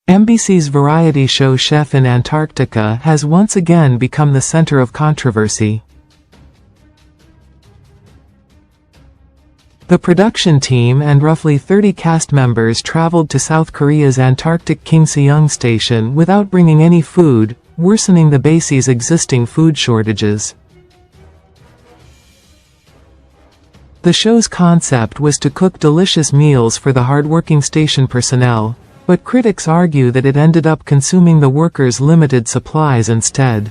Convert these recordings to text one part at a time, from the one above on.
MBC's variety show Chef in Antarctica has once again become the center of controversy. The production team and roughly 30 cast members traveled to South Korea's Antarctic King Sejong station without bringing any food, worsening the base's existing food shortages. The show's concept was to cook delicious meals for the hardworking station personnel, but critics argue that it ended up consuming the workers' limited supplies instead.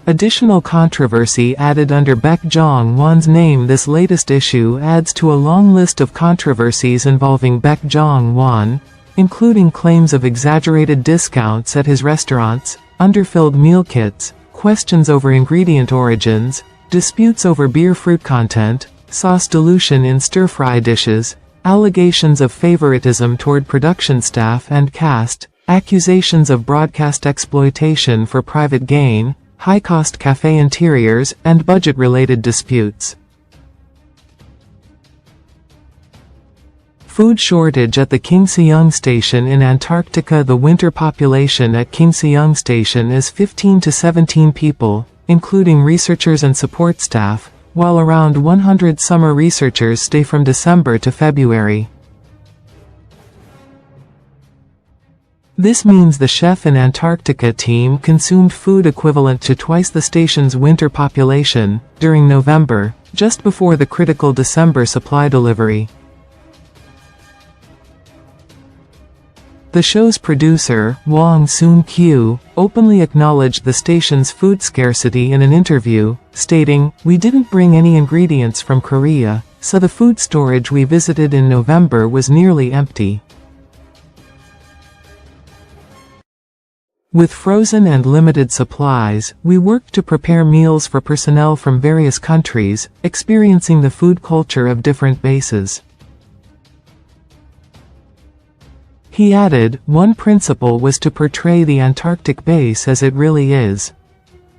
Additional controversy added under Baek Jong-won's name. This latest issue adds to a long list of controversies involving Baek Jong-won, including claims of exaggerated discounts at his restaurants, underfilled meal kits, questions over ingredient origins, disputes over beer fruit content, sauce dilution in stir-fry dishes, allegations of favoritism toward production staff and cast, accusations of broadcast exploitation for private gain, high-cost cafe interiors, and budget-related disputes. Food shortage at the King Sejong station in Antarctica. The winter population at King Sejong station is 15 to 17 people, including researchers and support staff, while around 100 summer researchers stay from December to February. This means the Chef in Antarctica team consumed food equivalent to twice the station's winter population during November, just before the critical December supply delivery. The show's producer, Wong Soon-kyu, openly acknowledged the station's food scarcity in an interview, stating, "We didn't bring any ingredients from Korea, so the food storage we visited in November was nearly empty." With frozen and limited supplies, we worked to prepare meals for personnel from various countries, experiencing the food culture of different bases. He added, "One principle was to portray the Antarctic base as it really is.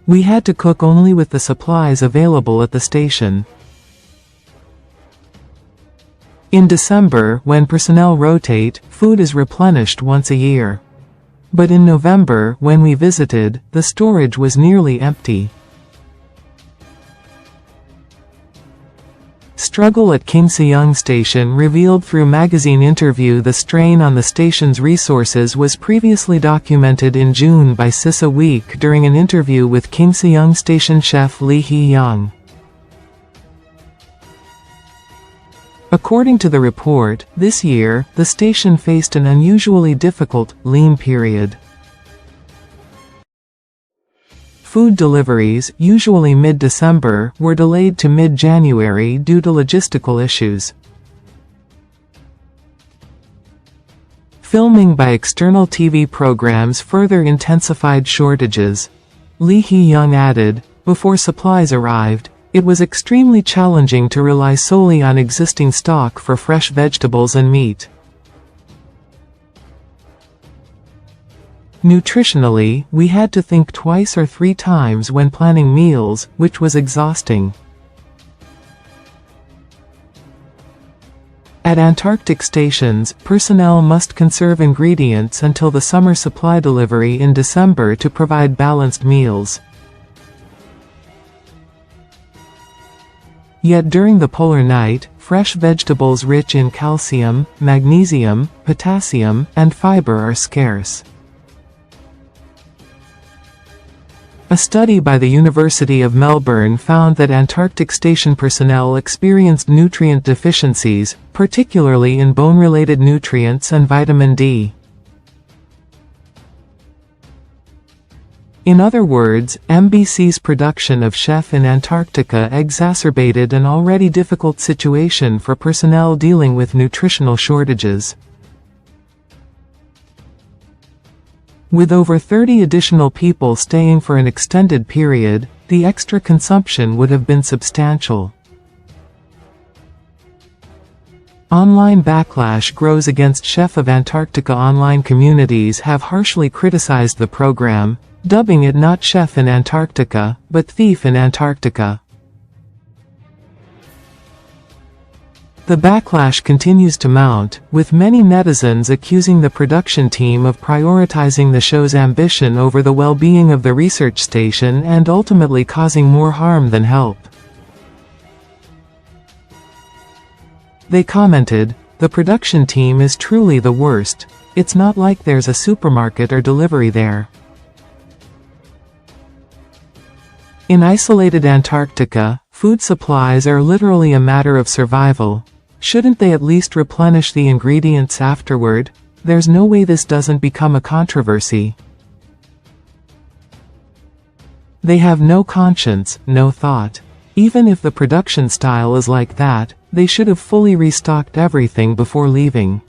We had to cook only with the supplies available at the station." In December, when personnel rotate, food is replenished once a year. But in November, when we visited, the storage was nearly empty. Struggle at King Sejong station revealed through magazine interview. The strain on the station's resources was previously documented in June by Sisa Week during an interview with King Sejong station chef Lee Hee-young. According to the report, this year, the station faced an unusually difficult, lean period. Food deliveries, usually mid-December, were delayed to mid-January due to logistical issues. Filming by external TV programs further intensified shortages. Lee Hee-young added, "Before supplies arrived, it was extremely challenging to rely solely on existing stock for fresh vegetables and meat. Nutritionally, we had to think twice or three times when planning meals, which was exhausting." At Antarctic stations, personnel must conserve ingredients until the summer supply delivery in December to provide balanced meals. Yet during the polar night, fresh vegetables rich in calcium, magnesium, potassium, and fiber are scarce. A study by the University of Melbourne found that Antarctic station personnel experienced nutrient deficiencies, particularly in bone-related nutrients and vitamin D. In other words, MBC's production of Chef in Antarctica exacerbated an already difficult situation for personnel dealing with nutritional shortages. With over 30 additional people staying for an extended period, the extra consumption would have been substantial. Online backlash grows against Chef of Antarctica. Online communities have harshly criticized the program, dubbing it not Chef in Antarctica, but Thief in Antarctica. The backlash continues to mount, with many netizens accusing the production team of prioritizing the show's ambition over the well-being of the research station and ultimately causing more harm than help. They commented, "The production team is truly the worst. It's not like there's a supermarket or delivery there." In isolated Antarctica, food supplies are literally a matter of survival. Shouldn't they at least replenish the ingredients afterward? There's no way this doesn't become a controversy. They have no conscience, no thought. Even if the production style is like that, they should have fully restocked everything before leaving.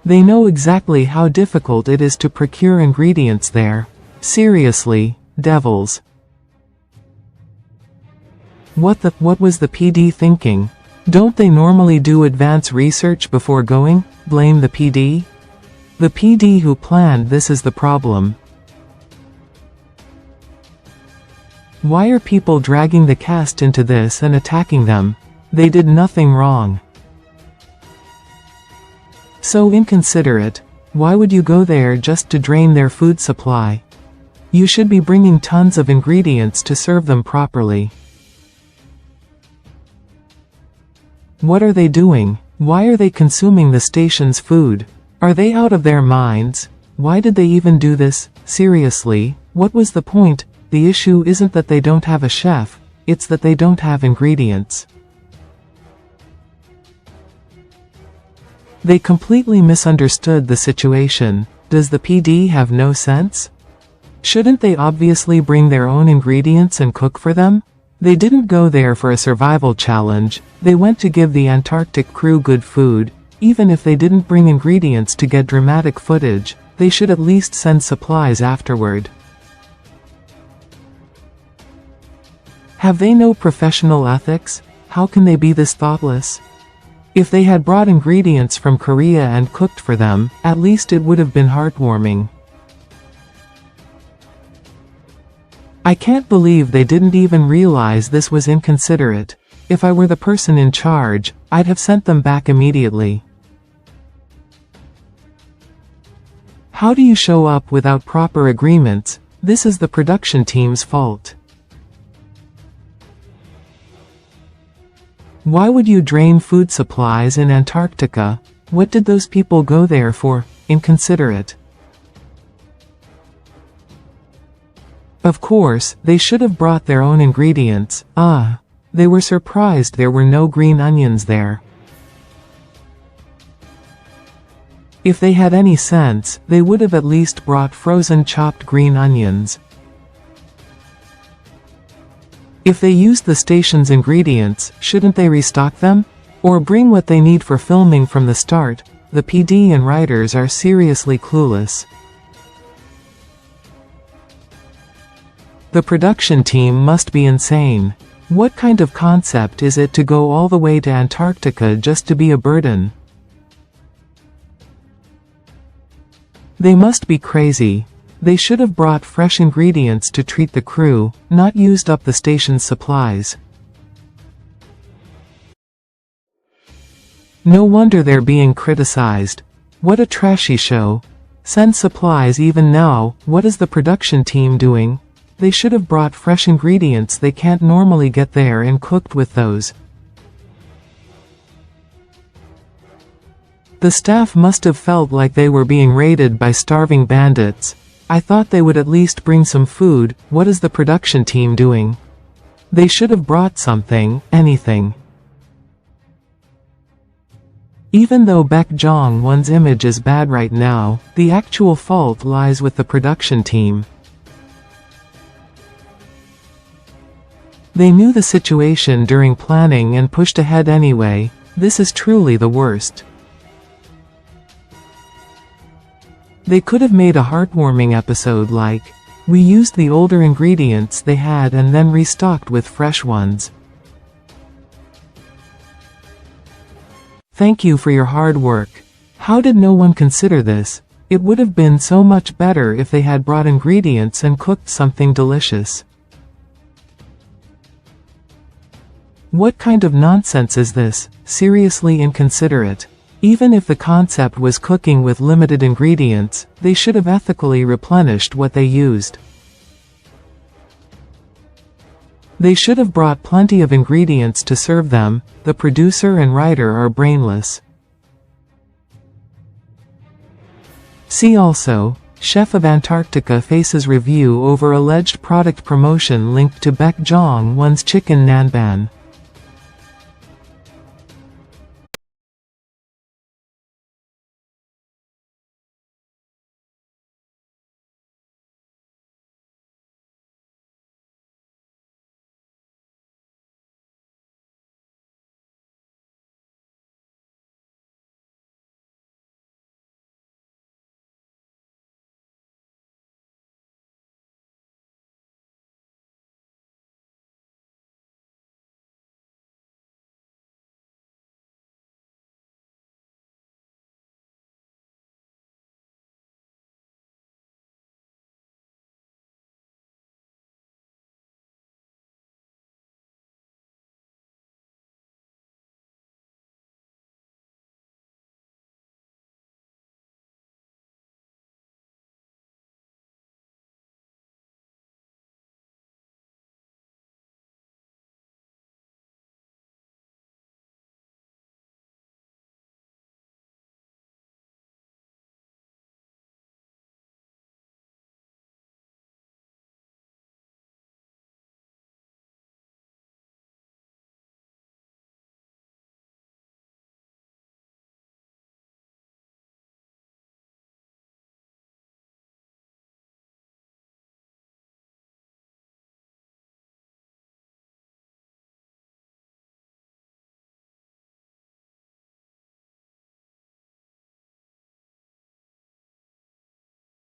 They know exactly how difficult it is to procure ingredients there. Seriously, devils. What was the PD thinking? Don't they normally do advance research before going? Blame the PD? The PD who planned this is the problem. Why are people dragging the cast into this and attacking them? They did nothing wrong. So inconsiderate. Why would you go there just to drain their food supply? You should be bringing tons of ingredients to serve them properly. What are they doing? Why are they consuming the station's food? Are they out of their minds? Why did they even do this? Seriously, what was the point? The issue isn't that they don't have a chef, it's that they don't have ingredients. They completely misunderstood the situation. Does the PD have no sense? Shouldn't they obviously bring their own ingredients and cook for them? They didn't go there for a survival challenge, they went to give the Antarctic crew good food. Even if they didn't bring ingredients to get dramatic footage, they should at least send supplies afterward. Have they no professional ethics? How can they be this thoughtless? If they had brought ingredients from Korea and cooked for them, at least it would have been heartwarming. I can't believe they didn't even realize this was inconsiderate. If I were the person in charge, I'd have sent them back immediately. How do you show up without proper agreements? This is the production team's fault. Why would you drain food supplies in Antarctica? What did those people go there for? Inconsiderate. Of course, they should have brought their own ingredients. They were surprised there were no green onions there. If they had any sense, they would have at least brought frozen chopped green onions. If they used the station's ingredients, shouldn't they restock them? Or bring what they need for filming from the start? The PD and writers are seriously clueless. The production team must be insane. What kind of concept is it to go all the way to Antarctica just to be a burden? They must be crazy. They should have brought fresh ingredients to treat the crew, not used up the station's supplies. No wonder they're being criticized. What a trashy show. Send supplies even now. What is the production team doing? They should have brought fresh ingredients they can't normally get there and cooked with those. The staff must have felt like they were being raided by starving bandits. I thought they would at least bring some food. What is the production team doing? They should have brought something, anything. Even though Baek Jong-won's image is bad right now, the actual fault lies with the production team. They knew the situation during planning and pushed ahead anyway. This is truly the worst. They could have made a heartwarming episode like, we used the older ingredients they had and then restocked with fresh ones. Thank you for your hard work. How did no one consider this? It would have been so much better if they had brought ingredients and cooked something delicious. What kind of nonsense is this? Seriously inconsiderate. Even if the concept was cooking with limited ingredients, they should have ethically replenished what they used. They should have brought plenty of ingredients to serve them. The producer and writer are brainless. See also, Chef of Antarctica faces review over alleged product promotion linked to Baek Jong-won's chicken nanban.